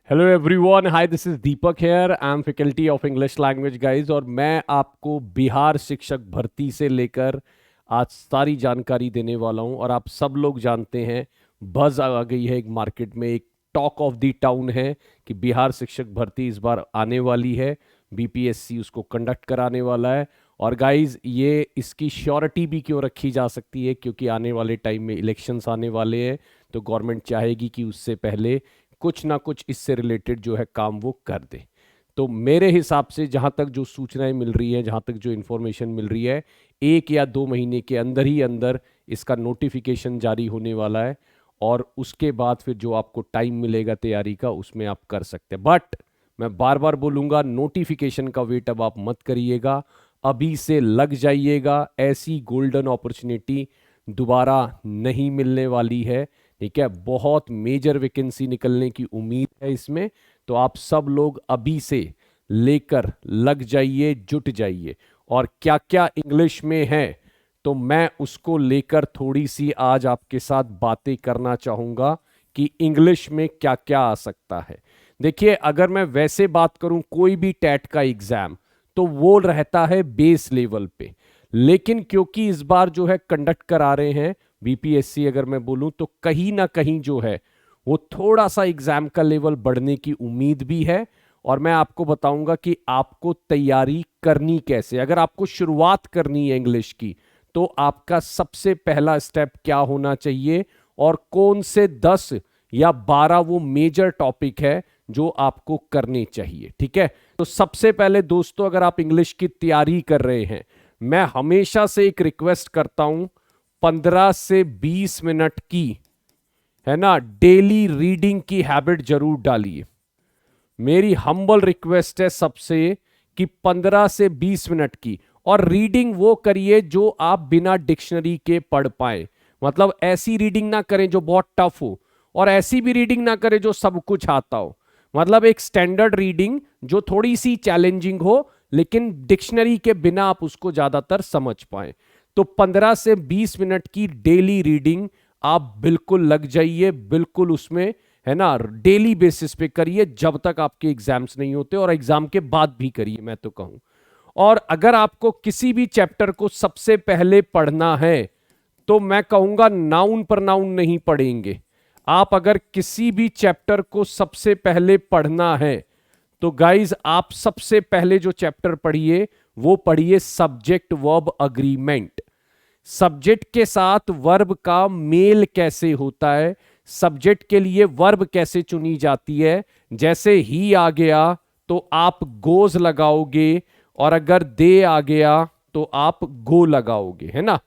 Hello everyone, hi, this is Deepak here. I am faculty of English language guys, और मैं आपको बिहार शिक्षक भर्ती से लेकर आज सारी जानकारी देने वाला हूं। और आप सब लोग जानते हैं, बज़ आ गई है एक मार्केट में, एक टॉक ऑफ द टाउन है कि बिहार शिक्षक भर्ती इस बार आने वाली है। बीपीएससी उसको कंडक्ट कराने वाला है। और गाइज, ये इसकी श्योरिटी भी क्यों रखी जा सकती है, क्योंकि आने वाले टाइम में इलेक्शंस आने वाले हैं, तो गवर्नमेंट चाहेगी कि उससे पहले कुछ ना कुछ इससे रिलेटेड जो है काम वो कर दे। तो मेरे हिसाब से जहां तक जो सूचनाएं मिल रही है, जहां तक जो इन्फॉर्मेशन मिल रही है, 1 या 2 महीने के अंदर ही अंदर इसका नोटिफिकेशन जारी होने वाला है। और उसके बाद फिर जो आपको टाइम मिलेगा तैयारी का, उसमें आप कर सकते हैं। बट मैं बार बार बोलूंगा, नोटिफिकेशन का वेट अब आप मत करिएगा, अभी से लग जाइएगा। ऐसी गोल्डन अपॉर्चुनिटी दोबारा नहीं मिलने वाली है। ठीक है, बहुत मेजर वैकेंसी निकलने की उम्मीद है इसमें। तो आप सब लोग अभी से लेकर लग जाइए, जुट जाइए। और क्या क्या इंग्लिश में है, तो मैं उसको लेकर थोड़ी सी आज आपके साथ बातें करना चाहूंगा कि इंग्लिश में क्या क्या आ सकता है। देखिए, अगर मैं वैसे बात करूं, कोई भी टैट का एग्जाम तो वो रहता है बेस लेवल पे। लेकिन क्योंकि इस बार जो है कंडक्ट करा रहे हैं बीपीएससी, अगर मैं बोलूं तो कहीं ना कहीं जो है वो थोड़ा सा एग्जाम का लेवल बढ़ने की उम्मीद भी है। और मैं आपको बताऊंगा कि आपको तैयारी करनी कैसे। अगर आपको शुरुआत करनी है इंग्लिश की, तो आपका सबसे पहला स्टेप क्या होना चाहिए, और कौन से 10 या 12 वो मेजर टॉपिक है जो आपको करने चाहिए। ठीक है, तो सबसे पहले दोस्तों, अगर आप इंग्लिश की तैयारी कर रहे हैं, मैं हमेशा से एक रिक्वेस्ट करता हूं, 15 से 20 मिनट की, है ना, डेली रीडिंग की हैबिट जरूर डालिए। मेरी हम्बल रिक्वेस्ट है सबसे कि 15 से 20 मिनट की, और रीडिंग वो करिए जो आप बिना डिक्शनरी के पढ़ पाए। मतलब ऐसी रीडिंग ना करें जो बहुत टफ हो, और ऐसी भी रीडिंग ना करें जो सब कुछ आता हो। मतलब एक स्टैंडर्ड रीडिंग जो थोड़ी सी चैलेंजिंग हो, लेकिन डिक्शनरी के बिना आप उसको ज्यादातर समझ पाए। तो 15 से 20 मिनट की डेली रीडिंग आप बिल्कुल लग जाइए, बिल्कुल उसमें, है ना, डेली बेसिस पे करिए जब तक आपके एग्जाम्स नहीं होते, और एग्जाम के बाद भी करिए मैं तो कहूं। और अगर आपको किसी भी चैप्टर को सबसे पहले पढ़ना है, तो मैं कहूंगा नाउन पर नाउन नहीं पढ़ेंगे। आप अगर किसी भी चैप्टर को सबसे पहले पढ़ना है, तो गाइज आप सबसे पहले जो चैप्टर पढ़िए वो पढ़िए सब्जेक्ट वर्ब अग्रीमेंट। सब्जेक्ट के साथ वर्ब का मेल कैसे होता है, सब्जेक्ट के लिए वर्ब कैसे चुनी जाती है। जैसे ही आ गया तो आप गोज लगाओगे, और अगर दे आ गया तो आप गो लगाओगे, है ना।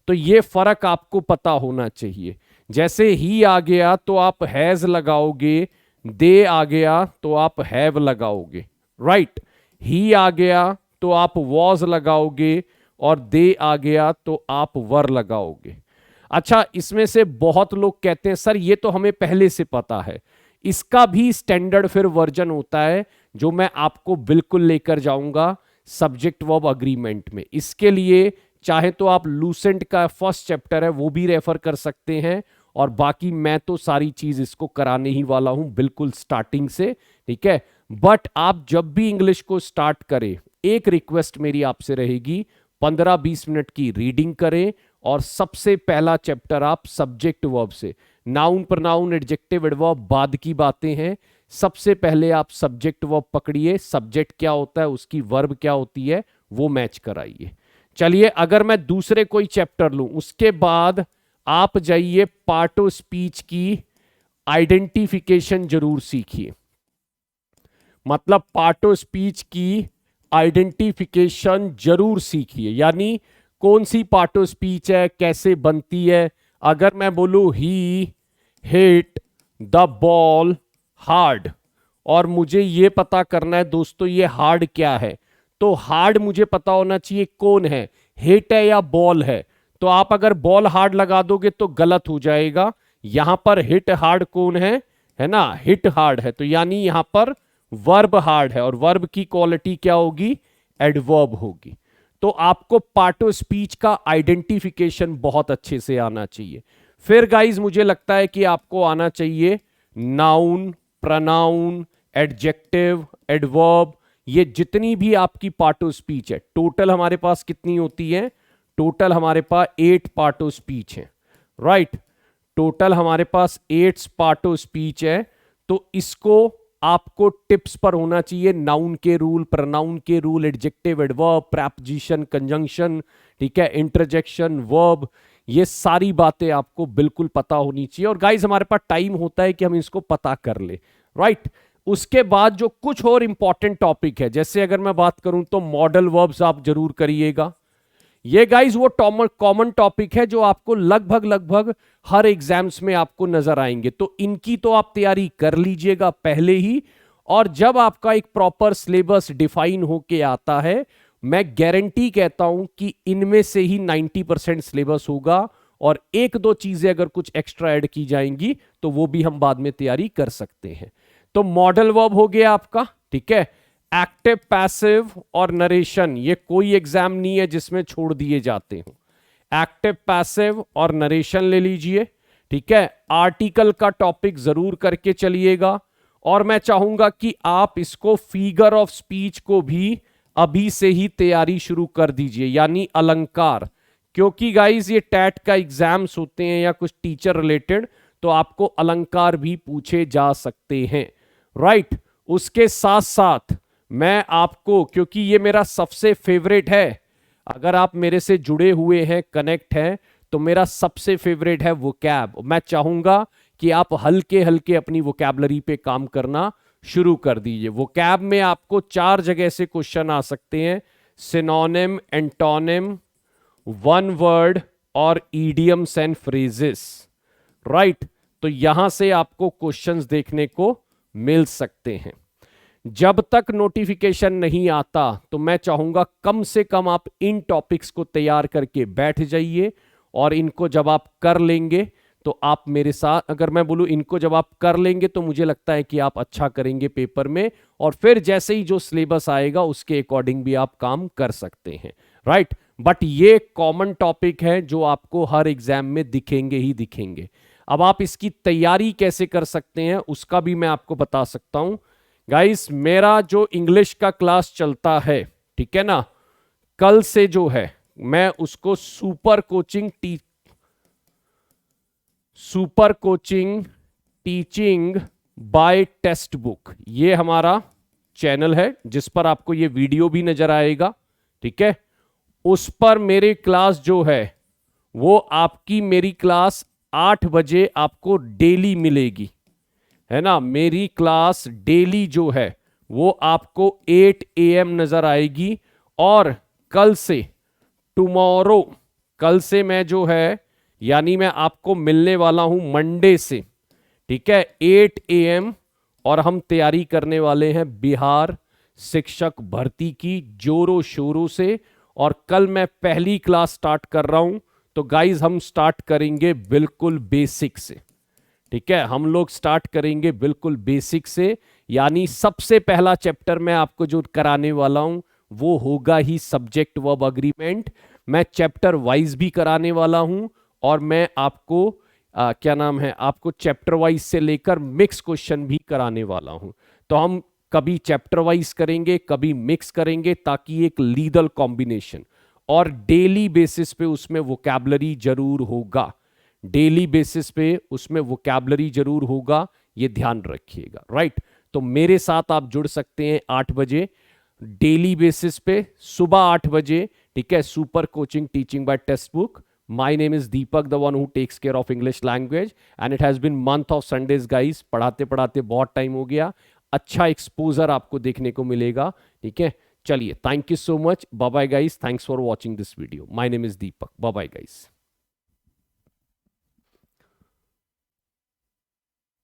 तो ये फर्क आपको पता होना चाहिए। जैसे ही आ गया तो आप हैज लगाओगे, दे आ गया तो आप हैव लगाओगे, राइट। ही आ गया तो आप वॉज लगाओगे, और दे आ गया तो आप वर लगाओगे। अच्छा, इसमें से बहुत लोग कहते हैं सर ये तो हमें पहले से पता है। इसका भी स्टैंडर्ड फिर वर्जन होता है, जो मैं आपको बिल्कुल लेकर जाऊंगा सब्जेक्ट वर्ब अग्रीमेंट में। इसके लिए चाहे तो आप लूसेंट का फर्स्ट चैप्टर है वो भी रेफर कर सकते हैं, और बाकी मैं तो सारी चीज इसको कराने ही वाला हूं बिल्कुल स्टार्टिंग से। ठीक है, बट आप जब भी इंग्लिश को स्टार्ट करें, एक रिक्वेस्ट मेरी आपसे रहेगी, 15-20 मिनट की रीडिंग करें, और सबसे पहला चैप्टर आप सब्जेक्ट वर्ब से, नाउन प्रोनाउन एडजेक्टिव एडवर्ब बाद की बातें हैं। सबसे पहले आप सब्जेक्ट वर्ब पकड़िए, सब्जेक्ट क्या होता है, उसकी वर्ब क्या होती है, वो मैच कराइए। चलिए, अगर मैं दूसरे कोई चैप्टर लूं, उसके बाद आप जाइए पार्ट ऑफ स्पीच की आइडेंटिफिकेशन जरूर सीखिए। मतलब पार्ट ऑफ स्पीच की आइडेंटिफिकेशन जरूर सीखिए, यानी कौन सी पार्ट ऑफ स्पीच है, कैसे बनती है। अगर मैं बोलूं ही हिट द बॉल हार्ड, और मुझे ये पता करना है दोस्तों ये हार्ड क्या है, तो हार्ड मुझे पता होना चाहिए कौन है, हिट है या बॉल है। तो आप अगर बॉल हार्ड लगा दोगे तो गलत हो जाएगा। यहां पर हिट हार्ड कौन है ना, हिट हार्ड है, तो यानी यहां पर वर्ब हार्ड है, और वर्ब की क्वालिटी क्या होगी, एडवर्ब होगी। तो आपको पार्ट ऑफ स्पीच का आइडेंटिफिकेशन बहुत अच्छे से आना चाहिए। फिर गाइज मुझे लगता है कि आपको आना चाहिए नाउन प्रनाउन, एडजेक्टिव, एडवर्ब, ये जितनी भी आपकी पार्ट ऑफ स्पीच है, टोटल हमारे पास कितनी होती है? टोटल हमारे पास 8 पार्ट ऑफ स्पीच है, राइट। टोटल हमारे पास 8 पार्ट ऑफ स्पीच है। तो इसको आपको टिप्स पर होना चाहिए, नाउन के रूल, प्रनाउन के rule, adjective, adverb, preposition, conjunction, ठीक है, इंटरजेक्शन, वर्ब, ये सारी बातें आपको बिल्कुल पता होनी चाहिए। और गाइस हमारे पास टाइम होता है कि हम इसको पता कर ले, राइट। उसके बाद जो कुछ और इंपॉर्टेंट टॉपिक है, जैसे अगर मैं बात करूं तो मॉडल वर्ब्स आप जरूर करिएगा। ये गाइस वो कॉमन टॉपिक है जो आपको लगभग लगभग हर एग्जाम्स में आपको नजर आएंगे, तो इनकी तो आप तैयारी कर लीजिएगा पहले ही। और जब आपका एक प्रॉपर सिलेबस डिफाइन होके आता है, मैं गारंटी कहता हूं कि इनमें से ही 90% सिलेबस होगा, और एक दो चीजें अगर कुछ एक्स्ट्रा ऐड की जाएंगी तो वो भी हम बाद में तैयारी कर सकते हैं। तो मॉडल वर्ब हो गया आपका, ठीक है। एक्टिव, पैसिव और नरेशन, ये कोई एग्जाम नहीं है जिसमें छोड़ दिए जाते हो। एक्टिव, पैसिव और नरेशन ले लीजिए, ठीक है। आर्टिकल का टॉपिक जरूर करके चलिएगा, और मैं चाहूंगा कि आप इसको फिगर ऑफ स्पीच को भी अभी से ही तैयारी शुरू कर दीजिए, यानी अलंकार, क्योंकि गाइस ये टैट का एग्जाम्स होते हैं या कुछ टीचर रिलेटेड, तो आपको अलंकार भी पूछे जा सकते हैं, राइट। उसके साथ साथ मैं आपको, क्योंकि ये मेरा सबसे फेवरेट है, अगर आप मेरे से जुड़े हुए हैं, कनेक्ट हैं, तो मेरा सबसे फेवरेट है वोकैब। मैं चाहूंगा कि आप हल्के हल्के अपनी वोकैबलरी पे काम करना शुरू कर दीजिए। वोकैब में आपको 4 जगह से क्वेश्चन आ सकते हैं, सिनोनिम, एंटोनिम, वन वर्ड और ईडियम्स एंड फ्रेजेस, राइट। तो यहां से आपको क्वेश्चंस देखने को मिल सकते हैं। जब तक नोटिफिकेशन नहीं आता तो मैं चाहूंगा कम से कम आप इन टॉपिक्स को तैयार करके बैठ जाइए, और इनको जब आप कर लेंगे तो आप मेरे साथ, अगर मैं बोलूं इनको जब आप कर लेंगे तो मुझे लगता है कि आप अच्छा करेंगे पेपर में, और फिर जैसे ही जो सिलेबस आएगा उसके अकॉर्डिंग भी आप काम कर सकते हैं, राइट। बट ये कॉमन टॉपिक है जो आपको हर एग्जाम में दिखेंगे ही दिखेंगे। अब आप इसकी तैयारी कैसे कर सकते हैं उसका भी मैं आपको बता सकता हूं। गाइस मेरा जो इंग्लिश का क्लास चलता है, ठीक है ना, कल से जो है मैं उसको super coaching teaching by text book, ये हमारा चैनल है जिस पर आपको ये वीडियो भी नजर आएगा, ठीक है। उस पर मेरी क्लास जो है वो आपकी, मेरी क्लास 8 बजे आपको डेली मिलेगी, है ना। मेरी क्लास डेली जो है वो आपको 8 AM नजर आएगी। और कल से, टुमारो, कल से मैं जो है, यानी मैं आपको मिलने वाला हूं मंडे से, ठीक है, 8 AM, और हम तैयारी करने वाले हैं बिहार शिक्षक भर्ती की जोरों शोरों से। और कल मैं पहली क्लास स्टार्ट कर रहा हूं, तो गाइज हम स्टार्ट करेंगे बिल्कुल बेसिक से, ठीक है। हम लोग स्टार्ट करेंगे बिल्कुल बेसिक से, यानी सबसे पहला चैप्टर मैं आपको जो कराने वाला हूं वो होगा ही सब्जेक्ट वर्ब अग्रीमेंट। मैं चैप्टर वाइज भी कराने वाला हूं, और मैं आपको क्या नाम है, आपको चैप्टर वाइज से लेकर मिक्स क्वेश्चन भी कराने वाला हूं। तो हम कभी चैप्टर वाइज करेंगे, कभी मिक्स करेंगे, ताकि एक लीगल कॉम्बिनेशन, और डेली बेसिस पे उसमें वोकैबलरी जरूर होगा, डेली बेसिस पे उसमें वोकैबलरी जरूर होगा, ये ध्यान रखिएगा, राइट। तो मेरे साथ आप जुड़ सकते हैं 8 बजे डेली बेसिस पे, सुबह 8 बजे, ठीक है, super coaching teaching by textbook. My name is Deepak, the one who takes care of English language, and it has been month of Sundays guys. पढ़ाते पढ़ाते बहुत टाइम हो गया, अच्छा एक्सपोजर आपको देखने को मिलेगा, ठीक है। चलिए, thank you so much, bye bye guys, thanks for watching this video. My name is Deepak, bye bye guys.